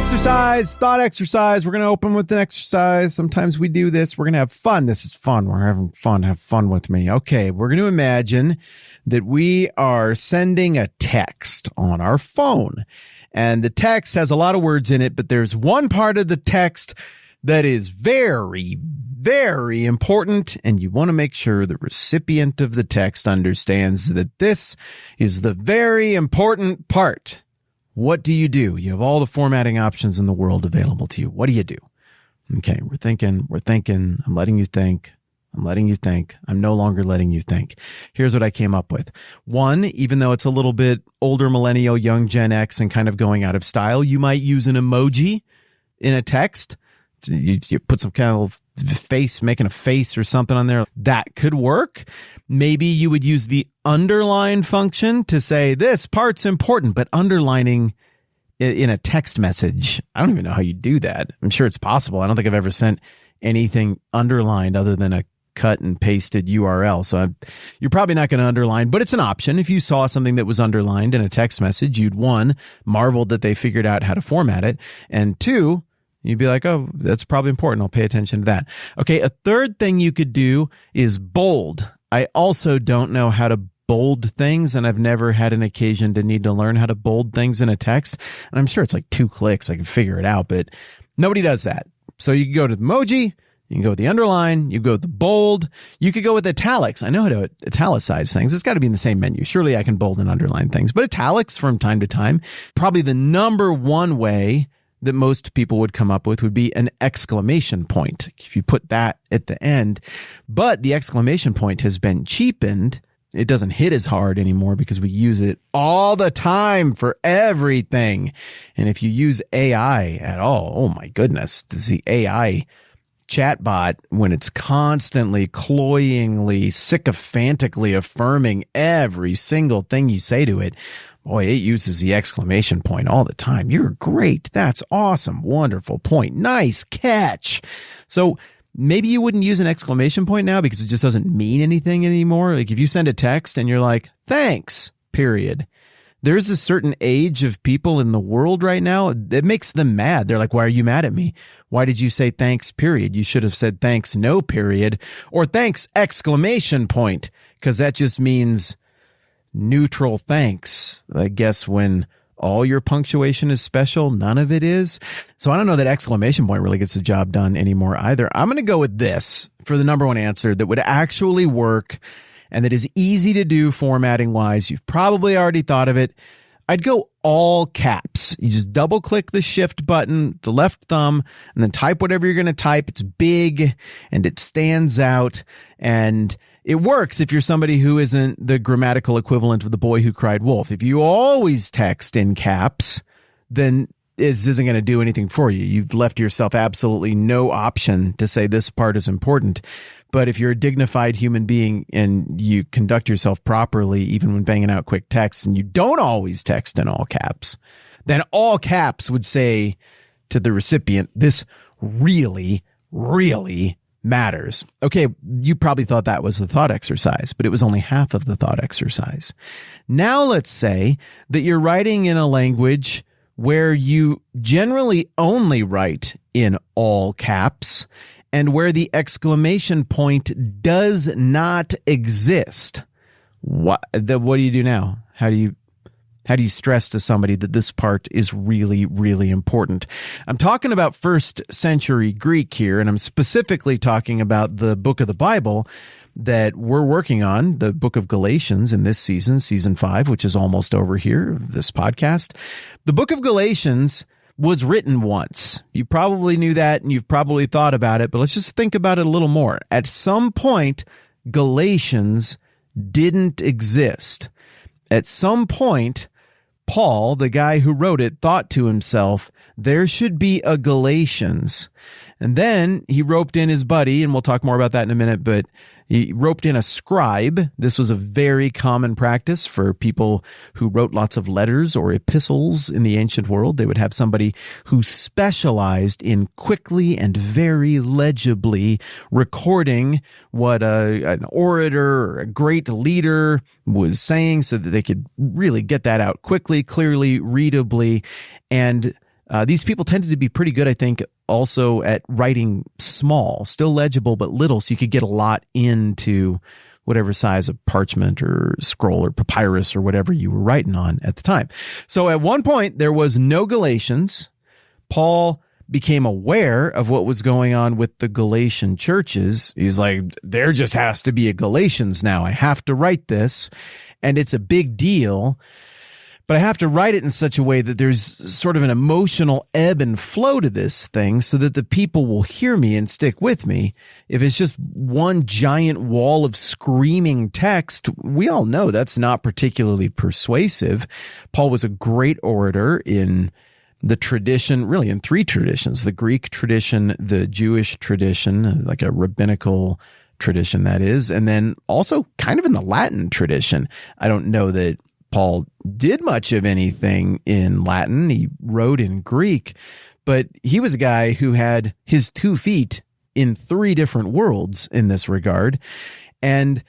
Thought exercise. We're going to open with an exercise. Sometimes we do this. We're going to have fun. This is fun. We're having fun. Have fun with me. Okay. We're going to imagine that we are sending a text on our phone. And the text has a lot of words in it, but there's one part of the text that is very, very important. And you want to make sure the recipient of the text understands that this is the very important part. What do? You have all the formatting options in the world available to you. What do you do? Okay, we're thinking. I'm letting you think. I'm no longer letting you think. Here's what I came up with. One, even though it's a little bit older millennial, young Gen X, and kind of going out of style, you might use an emoji in a text. You put some kind of face, making a face or something on there. That could work. Maybe you would use the underline function to say this part's important, but underlining in a text message, I don't even know how you do that. I'm sure it's possible. I don't think I've ever sent anything underlined other than a cut and pasted URL. So you're probably not going to underline, but it's an option. If you saw something that was underlined in a text message, you'd one, marvel that they figured out how to format it. And two, you'd be like, oh, that's probably important. I'll pay attention to that. Okay, a third thing you could do is bold. I also don't know how to bold things, and I've never had an occasion to need to learn how to bold things in a text. And I'm sure it's like 2 clicks. I can figure it out, but nobody does that. So you can go to the emoji, you can go with the underline, you go with the bold, you could go with italics. I know how to italicize things. It's got to be in the same menu. Surely I can bold and underline things, but italics from time to time, probably the number one way that most people would come up with would be an exclamation point if you put that at the end. But the exclamation point has been cheapened. It doesn't hit as hard anymore because we use it all the time for everything. And if you use AI at all, oh my goodness, does the AI chatbot, when it's constantly, cloyingly, sycophantically affirming every single thing you say to it, boy, it uses the exclamation point all the time. You're great. That's awesome. Wonderful point. Nice catch. So maybe you wouldn't use an exclamation point now because it just doesn't mean anything anymore. Like if you send a text and you're like, thanks, period. There's a certain age of people in the world right now that makes them mad. They're like, why are you mad at me? Why did you say thanks, period? You should have said thanks, no, period, or thanks, exclamation point, because that just means neutral thanks. I guess when all your punctuation is special, none of it is. So I don't know that exclamation point really gets the job done anymore either. I'm going to go with this for the number one answer that would actually work and that is easy to do formatting wise. You've probably already thought of it. I'd go all caps. You just double click the shift button, the left thumb, and then type whatever you're going to type. It's big and it stands out, and it works if you're somebody who isn't the grammatical equivalent of the boy who cried wolf. If you always text in caps, then this isn't going to do anything for you. You've left yourself absolutely no option to say this part is important. But if you're a dignified human being and you conduct yourself properly, even when banging out quick texts, and you don't always text in all caps, then all caps would say to the recipient, this really, really matters. Okay, you probably thought that was the thought exercise, but it was only half of the thought exercise. Now let's say that you're writing in a language where you generally only write in all caps and where the exclamation point does not exist. What do you do now? How do you stress to somebody that this part is really, really important? I'm talking about first century Greek here, and I'm specifically talking about the book of the Bible that we're working on, the book of Galatians in this season, season 5, which is almost over here, of this podcast. The book of Galatians was written once. You probably knew that and you've probably thought about it, but let's just think about it a little more. At some point, Galatians didn't exist. At some point, Paul, the guy who wrote it, thought to himself, there should be a Galatians. And then he roped in his buddy, and we'll talk more about that in a minute, but he roped in a scribe. This was a very common practice for people who wrote lots of letters or epistles in the ancient world. They would have somebody who specialized in quickly and very legibly recording what an orator or a great leader was saying so that they could really get that out quickly, clearly, readably. And These people tended to be pretty good, I think, also at writing small, still legible, but little, so you could get a lot into whatever size of parchment or scroll or papyrus or whatever you were writing on at the time. So at one point, there was no Galatians. Paul became aware of what was going on with the Galatian churches. He's like, there just has to be a Galatians now. I have to write this, and it's a big deal. But I have to write it in such a way that there's sort of an emotional ebb and flow to this thing so that the people will hear me and stick with me. If it's just one giant wall of screaming text, we all know that's not particularly persuasive. Paul was a great orator in the tradition, really in three traditions: the Greek tradition, the Jewish tradition, like a rabbinical tradition that is, and then also kind of in the Latin tradition. I don't know that Paul did much of anything in Latin. He wrote in Greek, but he was a guy who had his 2 feet in 3 different worlds in this regard. And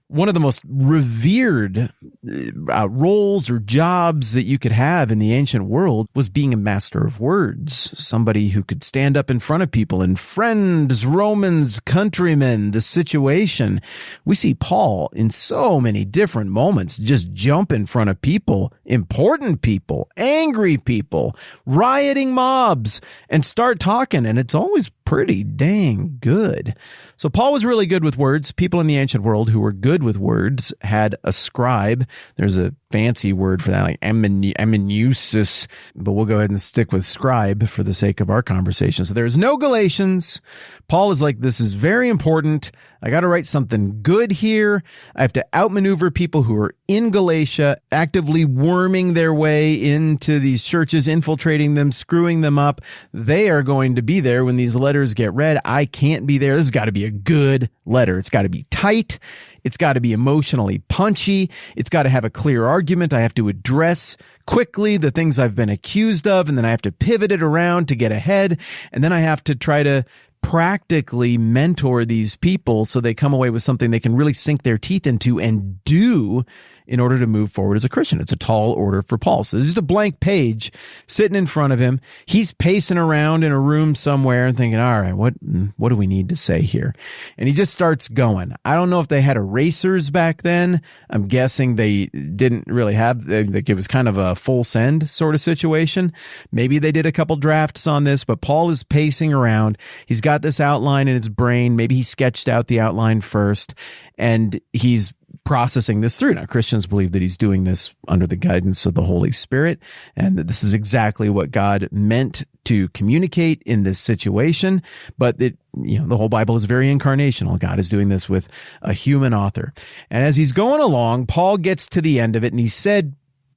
one of the most revered roles or jobs that you could have in the ancient world was being a master of words, somebody who could stand up in front of people and friends, Romans, countrymen, the situation. We see Paul in so many different moments just jump in front of people, important people, angry people, rioting mobs, and start talking, and it's always pretty dang good. So Paul was really good with words. People in the ancient world who were good with words had a scribe. There's a fancy word for that, like amanuensis, but we'll go ahead and stick with scribe for the sake of our conversation. So there's no Galatians. Paul is like, this is very important. I got to write something good here. I have to outmaneuver people who are in Galatia, actively worming their way into these churches, infiltrating them, screwing them up. They are going to be there when these letters get read. I can't be there. This has got to be a good letter. It's got to be tight. It's got to be emotionally punchy. It's got to have a clear argument. I have to address quickly the things I've been accused of, and then I have to pivot it around to get ahead. And then I have to try to practically mentor these people so they come away with something they can really sink their teeth into and do in order to move forward as a Christian. It's a tall order for Paul. So there's just a blank page sitting in front of him. He's pacing around in a room somewhere and thinking, all right, what do we need to say here? And he just starts going. I don't know if they had erasers back then. I'm guessing they didn't really have, like it was kind of a full send sort of situation. Maybe they did a couple drafts on this, but Paul is pacing around. He's got this outline in his brain. Maybe he sketched out the outline first, and he's processing this through. Now, Christians believe that he's doing this under the guidance of the Holy Spirit, and that this is exactly what God meant to communicate in this situation. But that, the whole Bible is very incarnational. God is doing this with a human author. And as he's going along, Paul gets to the end of it, and he said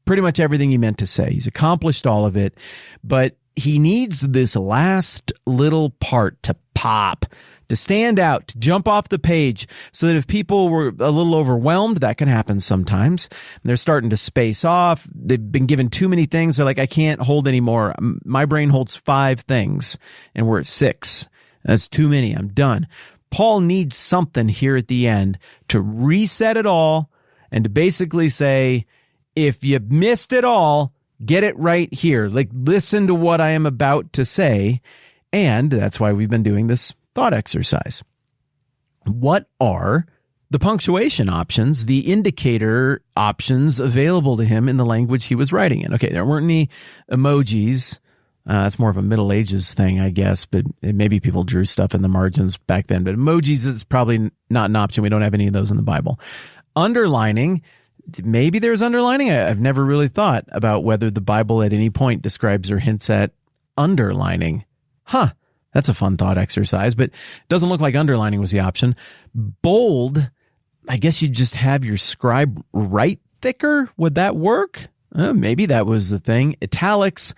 pretty much everything he meant to say. He's accomplished all of it, but he needs this last little part to pop, to stand out, to jump off the page, so that if people were a little overwhelmed, that can happen sometimes. They're starting to space off. They've been given too many things. They're like, I can't hold anymore. My brain holds 5 things, and we're at 6. That's too many. I'm done. Paul needs something here at the end to reset it all and to basically say, if you missed it all, get it right here. Like, listen to what I am about to say. And that's why we've been doing this thought exercise. What are the punctuation options, the indicator options available to him in the language he was writing in? Okay, there weren't any emojis. That's more of a Middle Ages thing, I guess, but maybe people drew stuff in the margins back then. But emojis is probably not an option. We don't have any of those in the Bible. Underlining, maybe there's underlining. I've never really thought about whether the Bible at any point describes or hints at underlining. That's a fun thought exercise, but it doesn't look like underlining was the option. Bold, I guess you just have your scribe write thicker. Would that work? Maybe that was the thing. Italics,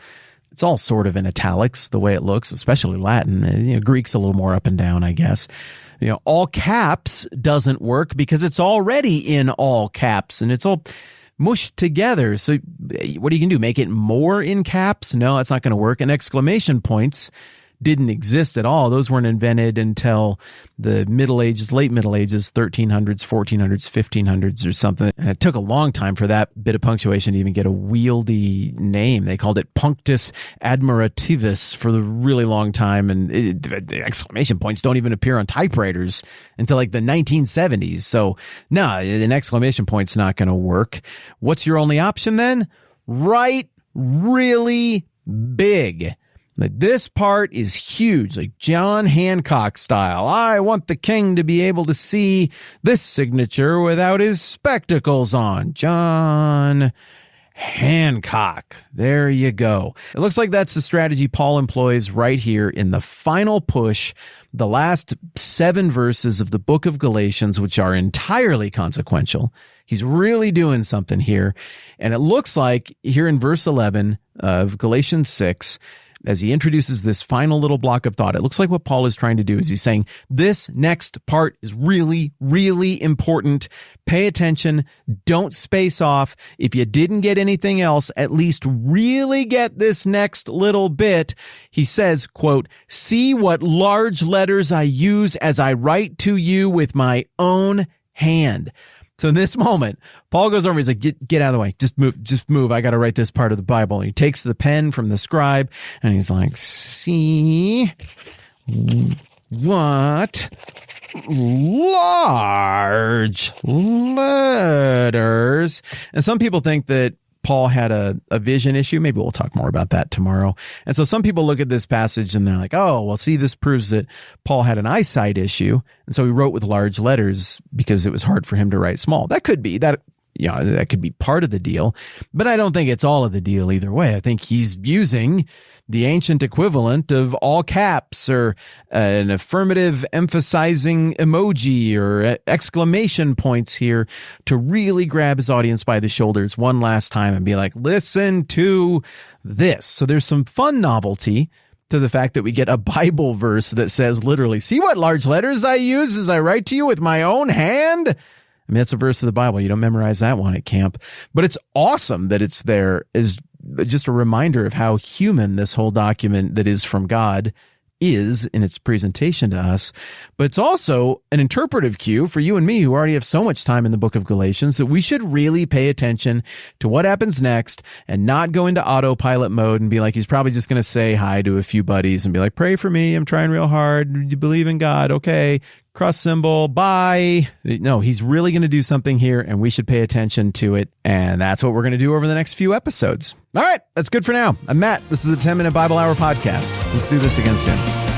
it's all sort of in italics, the way it looks, especially Latin. Greek's a little more up and down, I guess. All caps doesn't work because it's already in all caps, and it's all mushed together. So what are you going to do? Make it more in caps? No, that's not going to work. And exclamation points, didn't exist at all. Those weren't invented until the Middle Ages, late Middle Ages, 1300s, 1400s, 1500s or something. And it took a long time for that bit of punctuation to even get a wieldy name. They called it punctus admirativis for the really long time. And the exclamation points don't even appear on typewriters until like the 1970s. So no, an exclamation point's not going to work. What's your only option then? Write really big. Like, this part is huge, like John Hancock style. I want the king to be able to see this signature without his spectacles on. John Hancock. There you go. It looks like that's the strategy Paul employs right here in the final push, the last 7 verses of the book of Galatians, which are entirely consequential. He's really doing something here. And it looks like here in verse 11 of Galatians 6, as he introduces this final little block of thought, it looks like what Paul is trying to do is he's saying, this next part is really, really important. Pay attention. Don't space off. If you didn't get anything else, at least really get this next little bit. He says, quote, see what large letters I use as I write to you with my own hand. So in this moment, Paul goes over, he's like, get out of the way. Just move. I got to write this part of the Bible. And he takes the pen from the scribe and he's like, see what large letters. And some people think that Paul had a vision issue. Maybe we'll talk more about that tomorrow. And so some people look at this passage and they're like, oh, well, see, this proves that Paul had an eyesight issue. And so he wrote with large letters because it was hard for him to write small. That could be that. That could be part of the deal, but I don't think it's all of the deal either way. I think he's using the ancient equivalent of all caps or an affirmative emphasizing emoji or exclamation points here to really grab his audience by the shoulders one last time and be like, listen to this. So there's some fun novelty to the fact that we get a Bible verse that says literally, see what large letters I use as I write to you with my own hand? I mean, that's a verse of the Bible. You don't memorize that one at camp. But it's awesome that it's there as just a reminder of how human this whole document that is from God is in its presentation to us. But it's also an interpretive cue for you and me who already have so much time in the book of Galatians that we should really pay attention to what happens next and not go into autopilot mode and be like, he's probably just going to say hi to a few buddies and be like, pray for me. I'm trying real hard. Do you believe in God? Okay. Cross symbol, bye. No, he's really going to do something here, and we should pay attention to it. And that's what we're going to do over the next few episodes. All right, that's good for now. I'm Matt. This is a 10-Minute Bible Hour podcast. Let's do this again soon.